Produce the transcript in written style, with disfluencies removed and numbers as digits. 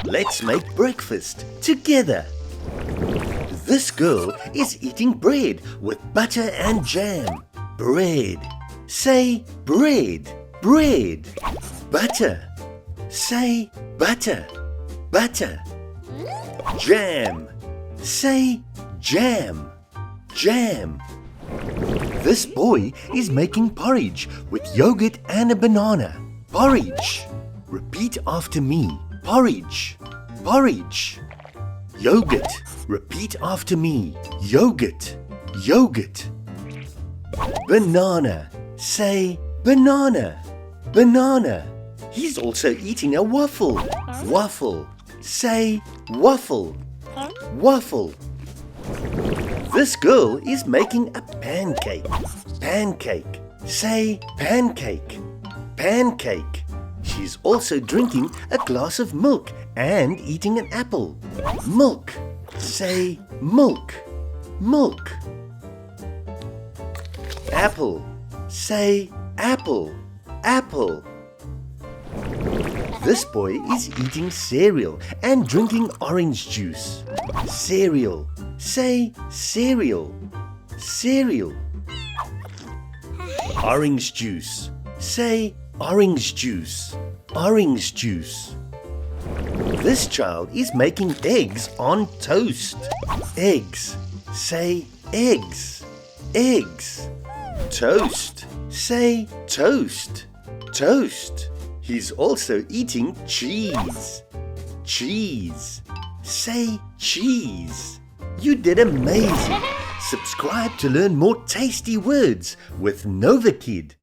Let's make breakfast together. This girl is eating bread with butter and jam. Bread. Say bread, bread. Butter. Say butter, butter. Jam. Say jam, jam. This boy is making porridge with yogurt and a banana. Porridge. Repeat after me. Porridge, porridge. Yogurt. Repeat after me. Yogurt, yogurt. Banana. Say banana, banana. He's also eating a waffle. Waffle. Say waffle, waffle. This girl is making a pancake. Pancake. Say pancake, pancake. She's also drinking a glass of milk and eating an apple. Milk. Say milk, milk. Apple. Say apple, apple. This boy is eating cereal and drinking orange juice. Cereal. Say cereal, cereal. Orange juice. Say orange juice, orange juice. This child is making eggs on toast. Eggs. Say eggs, eggs. Toast. Say toast, toast. He's also eating cheese. Cheese. Say cheese. You did amazing. Subscribe to learn more tasty words with Nova Kid.